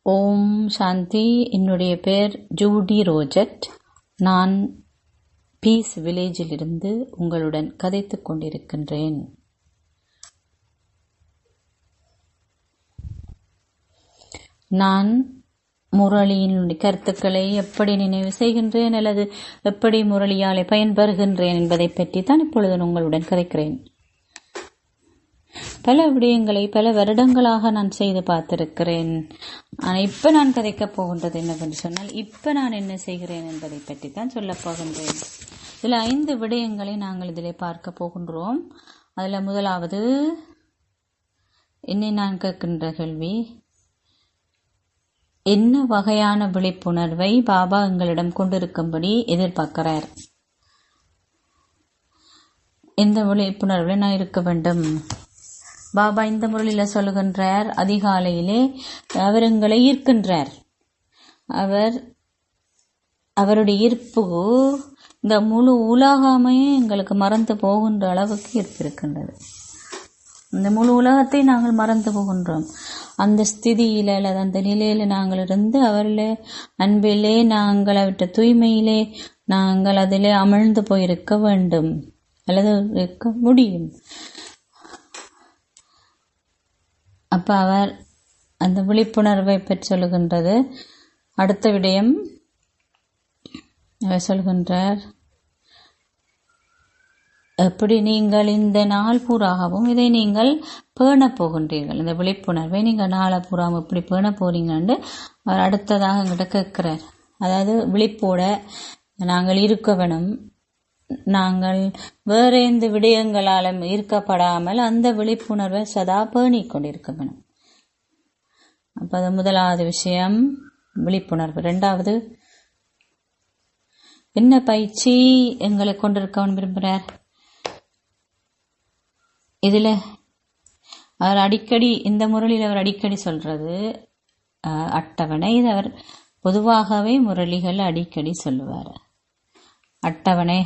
ஓம் சாந்தி. என்னுடைய பெயர் ஜூடி ரோஜட். நான் பீஸ் வில்லேஜிலிருந்து உங்களுடன் கதைத்துக் கொண்டிருக்கின்றேன். நான் முரளியின் கருத்துக்களை எப்படி நினைவு செய்கின்றேன் அல்லது எப்படி முரளியாலே பயன்பெறுகின்றேன் என்பதை பற்றி தான் இப்பொழுது உங்களுடன் கதைக்கிறேன். பல விடயங்களை பல வருடங்களாக நான் செய்து பார்த்திருக்கிறேன். ஆனால் இப்ப நான் கதைக்கப் போகின்றது என்னவென்று சொன்னால், இப்ப நான் என்ன செய்கிறேன் என்பதை பற்றி தான் சொல்லப் போகின்றேன். இதில் 5 விடயங்களை நாங்கள் இதிலே பார்க்க போகின்றோம். அதில் முதலாவது, என்னை நான் கேட்கின்ற கேள்வி, என்ன வகையான விழிப்புணர்வை பாபா எங்களிடம் கொண்டிருக்கும்படி எதிர்பார்க்கிறார்? எந்த விழிப்புணர்வில் நான் இருக்க வேண்டும்? பாபா இந்த முறையில் சொல்லுகின்றார், அதிகாலையிலே அவர் எங்களை ஈர்க்கின்றார். அவருடைய ஈர்ப்பு இந்த முழு உலகமே எங்களுக்கு மறந்து போகின்ற அளவுக்கு ஈர்ப்பு இருக்கின்றது. இந்த முழு உலகத்தை நாங்கள் மறந்து போகின்றோம். அந்த ஸ்திதியில அல்லது அந்த நிலையில நாங்கள் இருந்து அவரிலே அன்பிலே நாங்கள் அவற்ற தூய்மையிலே நாங்கள் அதிலே அமிழ்ந்து போயிருக்க வேண்டும் அல்லது இருக்க முடியும். அப்ப அவர் அந்த விழிப்புணர்வை பற்றி சொல்லுகின்றது. அடுத்த விடயம் அவர் சொல்கின்றார், எப்படி நீங்கள் இந்த நாள் பூராகவும் இதை நீங்கள் பேண போகின்றீர்கள், இந்த விழிப்புணர்வை நீங்கள் நாளை பூராவும் எப்படி பேண போறீங்கன்னு அவர் அடுத்ததாக எங்கிட்ட கேட்கிறார். அதாவது விழிப்போட நாங்கள் இருக்க வேணும். நாங்கள் வேற எந்த விடயங்களாலும் ஈர்க்கப்படாமல் அந்த விழிப்புணர்வை சதா பேணிக் கொண்டிருக்க வேணும். அப்ப அது முதலாவது விஷயம், விழிப்புணர்வு. 2வது, என்ன பயிற்சி எங்களை கொண்டிருக்க விரும்புகிறார்? இதுல அவர் அடிக்கடி, இந்த முரளியில் அவர் அடிக்கடி சொல்றது அட்டவணை. இது அவர் பொதுவாகவே முரளிகள் அடிக்கடி சொல்லுவார். அட்டவணை,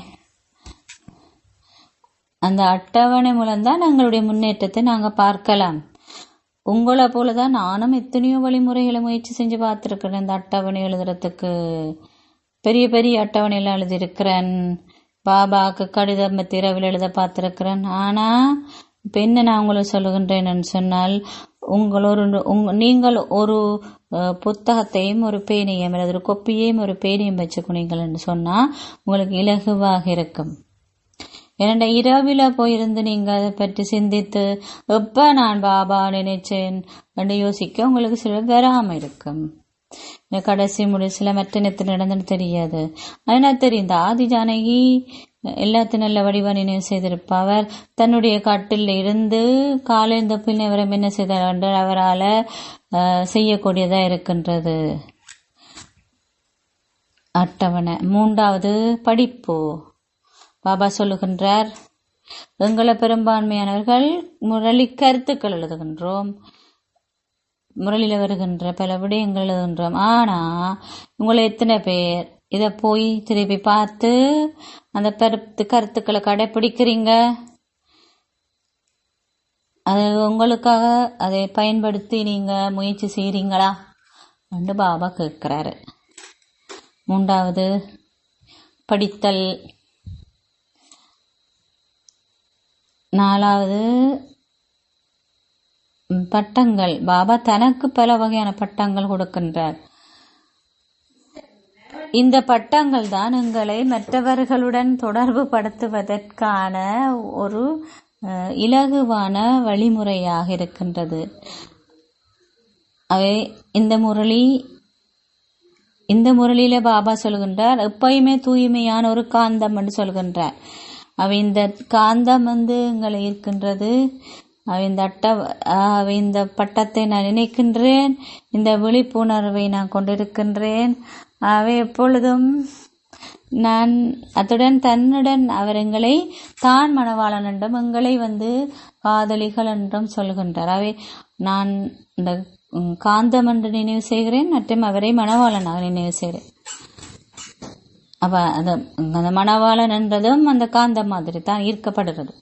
அந்த அட்டவணை மூலம்தான் எங்களுடைய முன்னேற்றத்தை நாங்க பார்க்கலாம். உங்களை போலதான் நானும் எத்தனையோ வழிமுறைகளை முயற்சி செஞ்சு பார்த்திருக்கிறேன். இந்த அட்டவணை எழுதுறதுக்கு பெரிய பெரிய அட்டவணையெல்லாம் எழுதியிருக்கிறேன். பாபாவுக்கு கடிதம் திரவில் எழுத பார்த்திருக்கிறேன். ஆனா இப்ப என்ன நான் உங்களுக்கு சொல்லுகின்றேன்னு சொன்னால், நீங்கள் ஒரு புத்தகத்தையும் ஒரு பேனையும் அல்லது ஒரு கொப்பியையும் ஒரு பேனையும் வச்சுக்கொண்டீங்கன்னு சொன்னா உங்களுக்கு இலகுவாக இருக்கும். ஏன்னா இரவில போயிருந்து நீங்க அதை பற்றி சிந்தித்து எப்ப நான் பாபா நினைச்சேன் என்று யோசிக்க உங்களுக்கு சில வராம இருக்கும். கடைசி முடிச்சுல மற்ற நேரத்தில் நடந்துன்னு தெரியாது. அதனால தெரியும், ஆதி ஜானகி எல்லாத்தையும் நல்ல வடிவா நினைவு செய்திருப்ப. அவர் தன்னுடைய காட்டில் இருந்து காலைந்த பின் அவரை என்ன செய்தார் என்று அவரால் செய்யக்கூடியதா இருக்கின்றது அட்டவணை. 3வது, படிப்பு. பாபா சொல்லுகின்றார், எங்களை பெரும்பான்மையானவர்கள் முரளி கருத்துக்கள் எழுதுகின்றோம், முரளில வருகின்ற பல விடயங்கள் எழுதுகின்றோம். ஆனா உங்களை எத்தனை பேர் இதை போய் திருப்பி பார்த்து அந்த கருத்துக்களை கடைபிடிக்கிறீங்க? அது உங்களுக்காக அதை பயன்படுத்தி நீங்க முயற்சி செய்றீங்களா என்று பாபா கேட்கிறாரு. 3வது, படித்தல். 4வது, பட்டங்கள். பாபா தனக்கு பல வகையான பட்டங்கள் கொடுக்கின்றார். இந்த பட்டங்கள் தான் எங்களை மற்றவர்களுடன் தொடர்பு படுத்துவதற்கான ஒரு இலகுவான வழிமுறையாக இருக்கின்றது. அவை இந்த முரளியில பாபா சொல்கின்றார், எப்பயுமே தூய்மையான ஒரு காந்தம் என்று சொல்கின்றார். அவை இந்த காந்தம் எங்களை இருக்கின்றது. இந்த பட்டத்தை நான் நினைக்கின்றேன், இந்த விழிப்புணர்வை நான் கொண்டிருக்கின்றேன். அவை எப்பொழுதும் நான் தன்னுடன் அவர் எங்களை தான் மணவாளன் என்றும் எங்களை காதலிகள் என்றும் சொல்கின்றார். அவை நான் இந்த காந்தம் என்று நினைவு செய்கிறேன் மற்றும் அவரை மணவாளனாக நினைவு செய்கிறேன். அப்ப அந்த மணவாளன் என்றதும் அந்த காந்தம் மாதிரி தான் ஈர்க்கப்படுறது.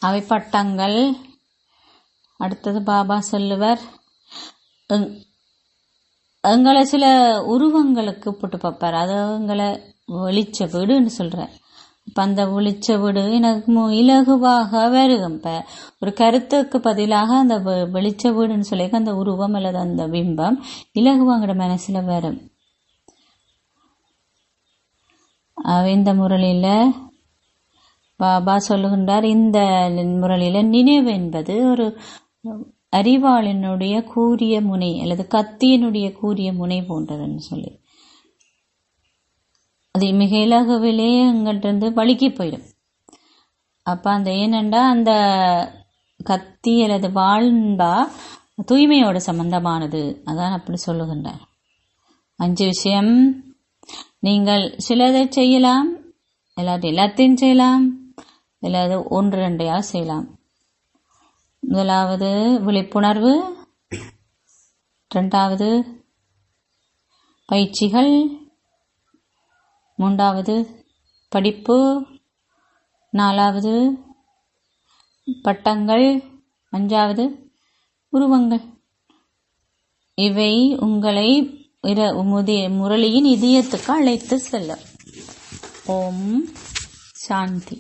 அவை பட்டங்கள். அடுத்தது பாபா சொல்லுவர், எங்களை சில உருவங்களுக்கு போட்டு பார்ப்பார். அது எங்களை வெளிச்ச வீடுன்னு சொல்றேன். இப்ப அந்த வெளிச்ச வீடு எனக்கு இலகுவாக வருகும். இப்ப ஒரு கருத்துக்கு பதிலாக அந்த வெளிச்ச வீடுன்னு சொல்லி அந்த உருவம் அல்லது அந்த பிம்பம் இலகுவாங்கிற மனசுல வரும். இந்த முரளியில பாபா சொல்லுகின்றார், இந்த முரளியில நினைவு என்பது ஒரு அறிவாளினுடைய கூரிய முனை அல்லது கத்தியினுடைய கூரிய முனை போன்றதுன்னு சொல்லி அது மிக இலகுவிலே எங்கிட்ட வழுக்கி போயிடும். அப்ப அந்த ஏனென்றா அந்த கத்தி அல்லது வாழ்ந்தா தூய்மையோட சம்பந்தமானது. அதான் அப்படி சொல்லுகின்றார். 5 விஷயம். நீங்கள் சிலதை செய்யலாம், எல்லாத்தையும் செய்யலாம், இல்லாத 1-2 செய்யலாம். முதலாவது விழிப்புணர்வு, 2வது பயிற்சிகள், 3வது படிப்பு, 4வது பட்டங்கள், 5வது உருவங்கள். இவை உங்களை முரளியின் இதயத்துக்கு அழைத்து செல்லும். ஓம் சாந்தி.